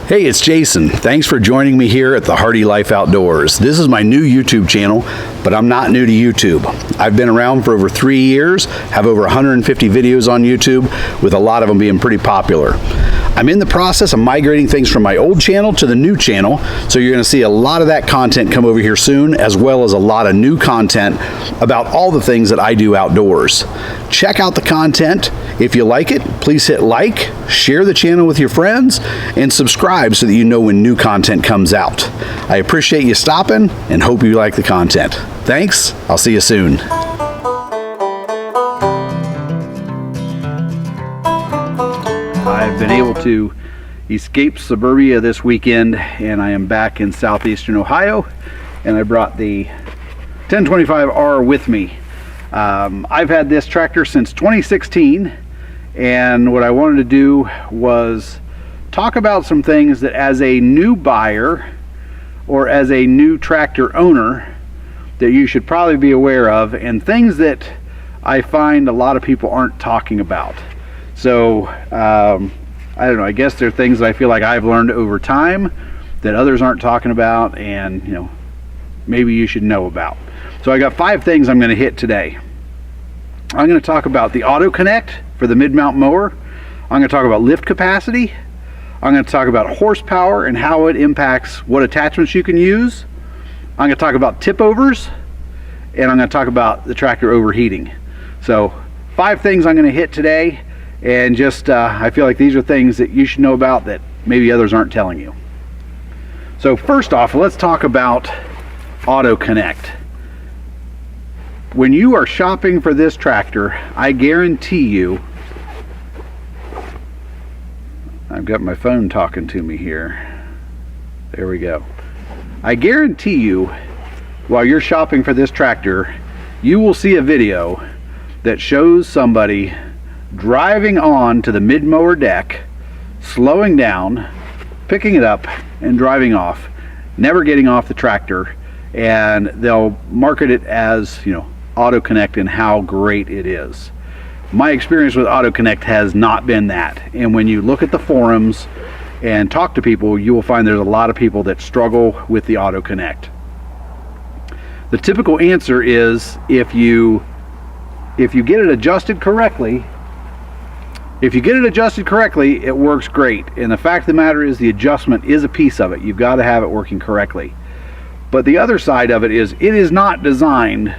Hey, it's Jason. Thanks for joining me here at the Hardy Life Outdoors. This is my new YouTube channel, but I'm not new to YouTube. I've been around for over 3 years, have over 150 videos on YouTube, with a lot of them being pretty popular. I'm in the process of migrating things from my old channel to the new channel, so you're going to see a lot of that content come over here soon, as well as a lot of new content about all the things that I do outdoors. Check out the content. If you like it, please hit like, share the channel with your friends, and subscribe so that you know when new content comes out. I appreciate you stopping and hope you like the content. Thanks. I'll see you soon. I've been able to escape suburbia this weekend, and I am back in southeastern Ohio, and I brought the 1025R with me. I've had this tractor since 2016, and what I wanted to do was talk about some things that as a new buyer or as a new tractor owner that you should probably be aware of, and things that I find a lot of people aren't talking about. So I don't know, I guess there are things that I feel like I've learned over time that others aren't talking about, and maybe you should know about. So I got 5 things I'm going to hit today. I'm going to talk about the auto connect for the mid-mount mower. I'm going to talk about lift capacity. I'm going to talk about horsepower and how it impacts what attachments you can use. I'm going to talk about tipovers, and I'm going to talk about the tractor overheating. So 5 things I'm going to hit today, and just I feel like these are things that you should know about that maybe others aren't telling you. So first off, let's talk about auto connect. When you are shopping for this tractor, I guarantee you, I've got my phone talking to me here. There we go. I guarantee you, while you're shopping for this tractor, you will see a video that shows somebody driving on to the mid-mower deck, slowing down, picking it up, and driving off, never getting off the tractor, and they'll market it as, auto connect and how great it is. My experience with auto connect has not been that, and when you look at the forums and talk to people, you will find there's a lot of people that struggle with the auto connect. The typical answer is if you get it adjusted correctly, it works great. And the fact of the matter is, the adjustment is a piece of it. You've got to have it working correctly. But the other side of it is not designed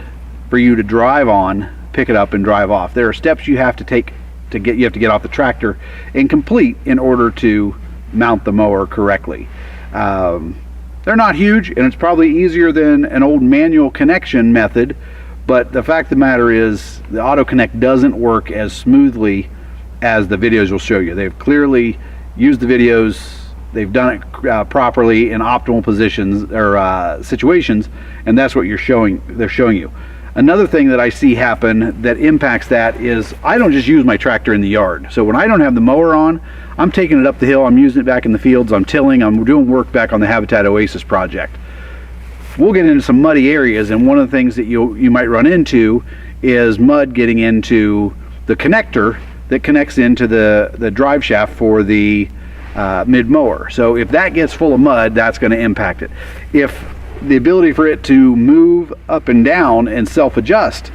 for you to drive on, pick it up, and drive off. There are steps you have to take you have to get off the tractor and complete in order to mount the mower correctly. They're not huge, and it's probably easier than an old manual connection method, but the fact of the matter is the auto connect doesn't work as smoothly as the videos will show you. They've clearly used the videos, they've done it properly in optimal positions or situations, and that's what they're showing you. Another thing that I see happen that impacts that is I don't just use my tractor in the yard. So when I don't have the mower on, I'm taking it up the hill, I'm using it back in the fields, I'm tilling, I'm doing work back on the Habitat Oasis project. We'll get into some muddy areas, and one of the things that you might run into is mud getting into the connector that connects into the drive shaft for the mid mower. So if that gets full of mud, that's going to impact it. If the ability for it to move up and down and self-adjust,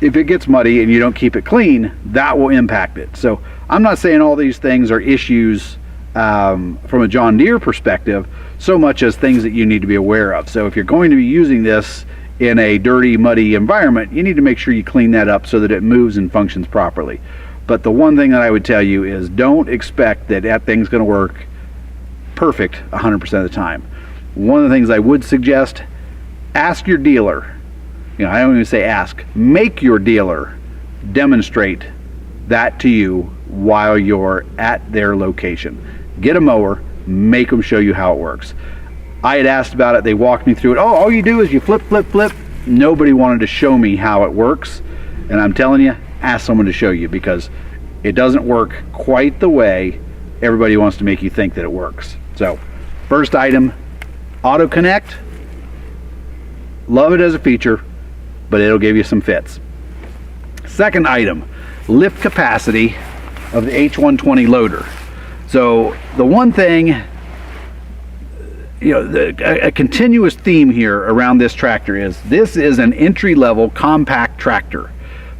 if it gets muddy and you don't keep it clean, that will impact it. So I'm not saying all these things are issues from a John Deere perspective so much as things that you need to be aware of. So if you're going to be using this in a dirty, muddy environment, you need to make sure you clean that up so that it moves and functions properly. But the one thing that I would tell you is don't expect that thing's going to work perfect 100% of the time. One of the things I would suggest, ask your dealer. I don't even say ask, make your dealer demonstrate that to you while you're at their location. Get a mower, make them show you how it works. I had asked about it, they walked me through it. Oh, all you do is you flip, flip, flip. Nobody wanted to show me how it works, and I'm telling you, ask someone to show you, because it doesn't work quite the way everybody wants to make you think that it works. So first item, auto connect. Love it as a feature, but it'll give you some fits. Second item, lift capacity of the H120 loader. So the one thing, a continuous theme here around this tractor is this is an entry-level compact tractor.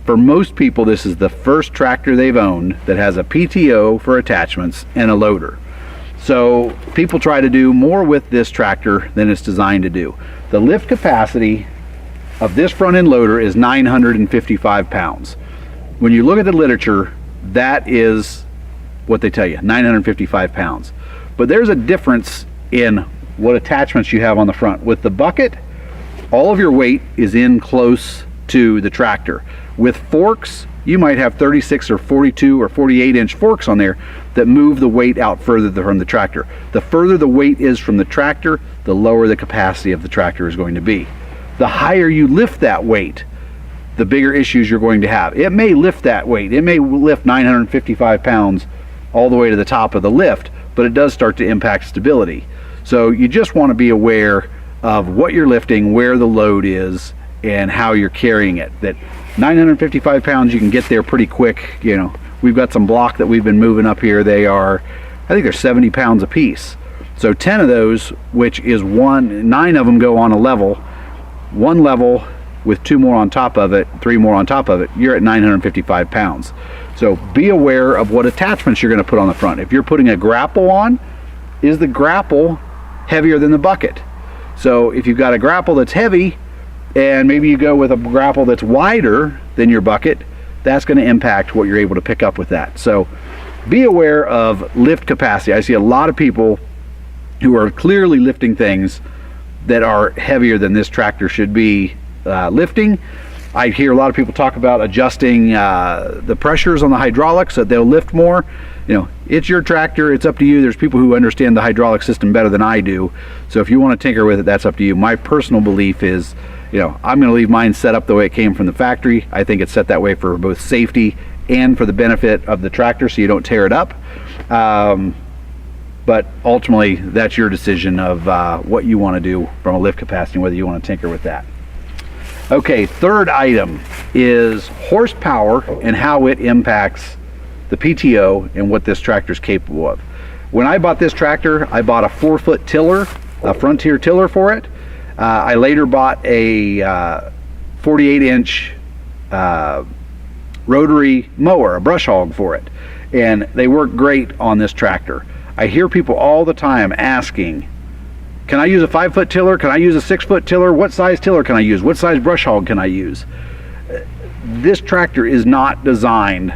For most people, this is the first tractor they've owned that has a PTO for attachments and a loader. So people try to do more with this tractor than it's designed to do. The lift capacity of this front end loader is 955 pounds. When you look at the literature, that is what they tell you, 955 pounds. But there's a difference in what attachments you have on the front. With the bucket, all of your weight is in close to the tractor. With forks, you might have 36 or 42 or 48 inch forks on there that move the weight out further from the tractor. The further the weight is from the tractor, the lower the capacity of the tractor is going to be. The higher you lift that weight, the bigger issues you're going to have. It may lift that weight. It may lift 955 pounds all the way to the top of the lift, but it does start to impact stability. So you just want to be aware of what you're lifting, where the load is, and how you're carrying it. That 955 pounds, you can get there pretty quick. We've got some block that we've been moving up here. I think they're 70 pounds a piece. So 10 of those, which is 9 of them go on a level, one level with 2 more on top of it, 3 more on top of it, you're at 955 pounds. So be aware of what attachments you're going to put on the front. If you're putting a grapple on, is the grapple heavier than the bucket? So if you've got a grapple that's heavy, and maybe you go with a grapple that's wider than your bucket, that's going to impact what you're able to pick up with that. So be aware of lift capacity. I see a lot of people who are clearly lifting things that are heavier than this tractor should be lifting. I hear a lot of people talk about adjusting the pressures on the hydraulics so they'll lift more. It's your tractor, it's up to you. There's people who understand the hydraulic system better than I do. So if you want to tinker with it, that's up to you. My personal belief is, I'm going to leave mine set up the way it came from the factory. I think it's set that way for both safety and for the benefit of the tractor so you don't tear it up. But ultimately, that's your decision of what you want to do from a lift capacity and whether you want to tinker with that. Okay, third item is horsepower and how it impacts the PTO and what this tractor is capable of. When I bought this tractor, I bought a 4-foot tiller, a Frontier tiller for it. I later bought a 48-inch rotary mower, a brush hog for it, and they work great on this tractor. I hear people all the time asking, can I use a 5-foot tiller? Can I use a 6-foot tiller? What size tiller can I use? What size brush hog can I use? This tractor is not designed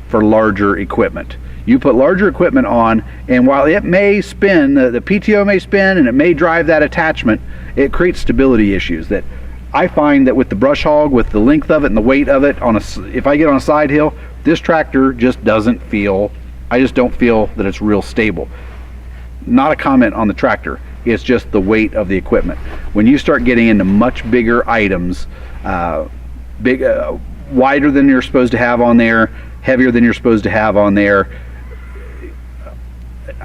for larger equipment. You put larger equipment on, and while it may spin, the PTO may spin and it may drive that attachment, it creates stability issues that I find that with the brush hog, with the length of it and the weight of it, if I get on a side hill, this tractor just doesn't feel, I just don't feel that it's real stable. Not a comment on the tractor, it's just the weight of the equipment. When you start getting into much bigger items, wider than you're supposed to have on there, heavier than you're supposed to have on there,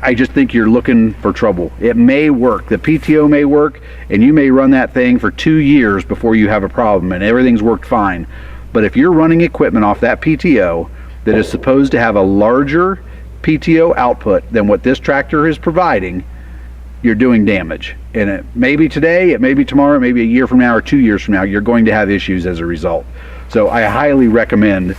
I just think you're looking for trouble. It may work, the PTO may work, and you may run that thing for 2 years before you have a problem and everything's worked fine. But if you're running equipment off that PTO that is supposed to have a larger PTO output than what this tractor is providing, you're doing damage. And it may be today, it may be tomorrow, maybe a year from now or 2 years from now, you're going to have issues as a result. So I highly recommend,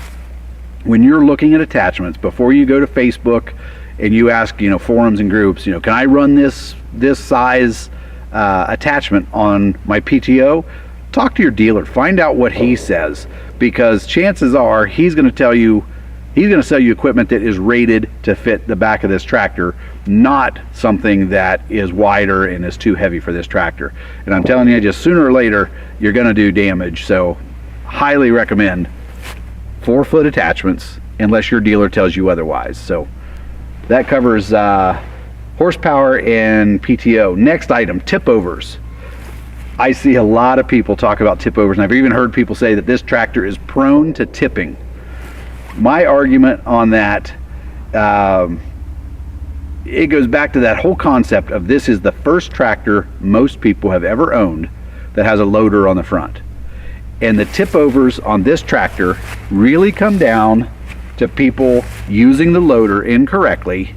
when you're looking at attachments, before you go to Facebook and you ask, forums and groups, can I run this size attachment on my PTO? Talk to your dealer, find out what he says, because chances are he's going to tell you, he's going to sell you equipment that is rated to fit the back of this tractor, not something that is wider and is too heavy for this tractor. And I'm telling you, just sooner or later, you're going to do damage. So highly recommend 4-foot attachments unless your dealer tells you otherwise. So that covers horsepower and PTO. Next item, tipovers. I see a lot of people talk about tipovers, and I've even heard people say that this tractor is prone to tipping. My argument on that, it goes back to that whole concept of this is the first tractor most people have ever owned that has a loader on the front. And the tipovers on this tractor really come down to people using the loader incorrectly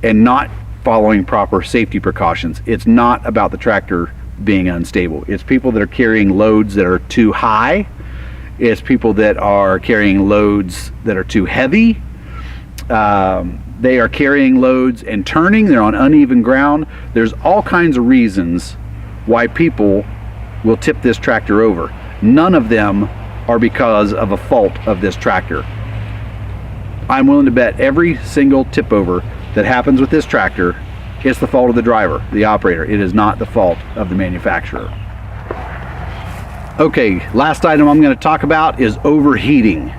and not following proper safety precautions. It's not about the tractor being unstable. It's people that are carrying loads that are too high. It's people that are carrying loads that are too heavy. They are carrying loads and turning. They're on uneven ground. There's all kinds of reasons why people will tip this tractor over. None of them are because of a fault of this tractor. I'm willing to bet every single tip over that happens with this tractor, it's the fault of the driver, the operator. It is not the fault of the manufacturer. Okay, last item I'm going to talk about is overheating.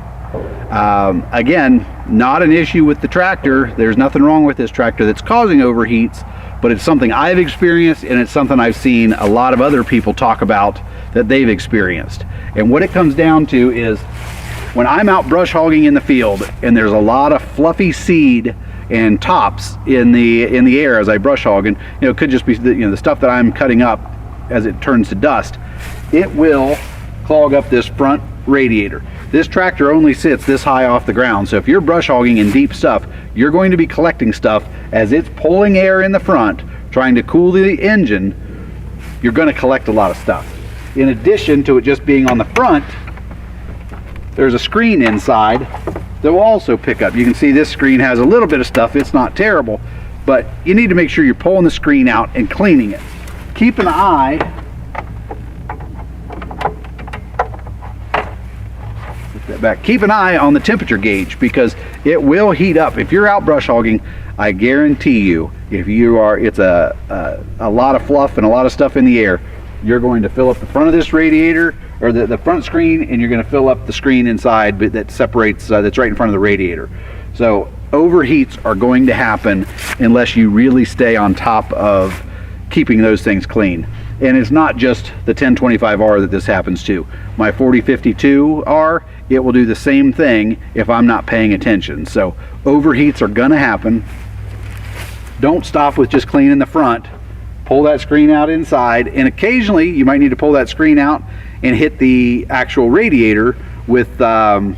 Again, not an issue with the tractor. There's nothing wrong with this tractor that's causing overheats, but it's something I've experienced, and it's something I've seen a lot of other people talk about that they've experienced. And what it comes down to is when I'm out brush hogging in the field and there's a lot of fluffy seed and tops in the air as I brush hog, and it could just be the stuff that I'm cutting up as it turns to dust, it will clog up this front radiator. This tractor only sits this high off the ground, so if you're brush hogging in deep stuff, you're going to be collecting stuff as it's pulling air in the front, trying to cool the engine. You're going to collect a lot of stuff. In addition to it just being on the front, there's a screen inside that will also pick up. You can see this screen has a little bit of stuff. It's not terrible, but you need to make sure you're pulling the screen out and cleaning it. Keep an eye back. Keep an eye on the temperature gauge, because it will heat up. If you're out brush hogging, I guarantee you, if you are, it's a lot of fluff and a lot of stuff in the air, you're going to fill up the front of this radiator, or the front screen, and you're going to fill up the screen inside that separates, that's right in front of the radiator. So overheats are going to happen unless you really stay on top of keeping those things clean. And it's not just the 1025R that this happens to. My 4052R, it will do the same thing if I'm not paying attention. So overheats are gonna happen. Don't stop with just cleaning the front. Pull that screen out inside, and occasionally you might need to pull that screen out and hit the actual radiator with an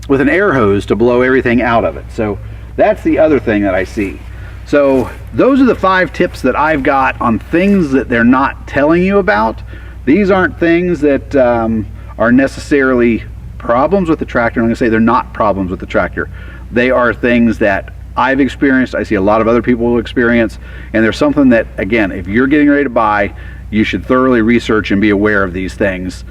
air hose to blow everything out of it. So that's the other thing that I see. So those are the 5 tips that I've got on things that they're not telling you about. These aren't things that are necessarily problems with the tractor. I'm going to say they're not problems with the tractor. They are things that I've experienced, I see a lot of other people experience, and there's something that, again, if you're getting ready to buy, you should thoroughly research and be aware of these things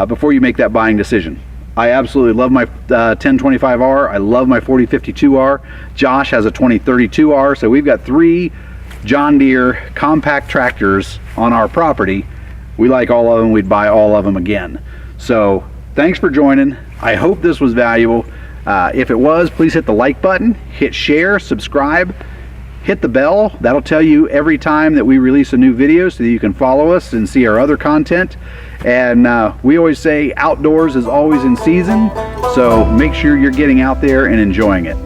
before you make that buying decision. I absolutely love my 1025R. I love my 4052R. Josh has a 2032R. So we've got 3 John Deere compact tractors on our property. We like all of them. We'd buy all of them again. So thanks for joining. I hope this was valuable. If it was, please hit the like button, hit share, subscribe, hit the bell. That'll tell you every time that we release a new video so that you can follow us and see our other content. And we always say outdoors is always in season, so make sure you're getting out there and enjoying it.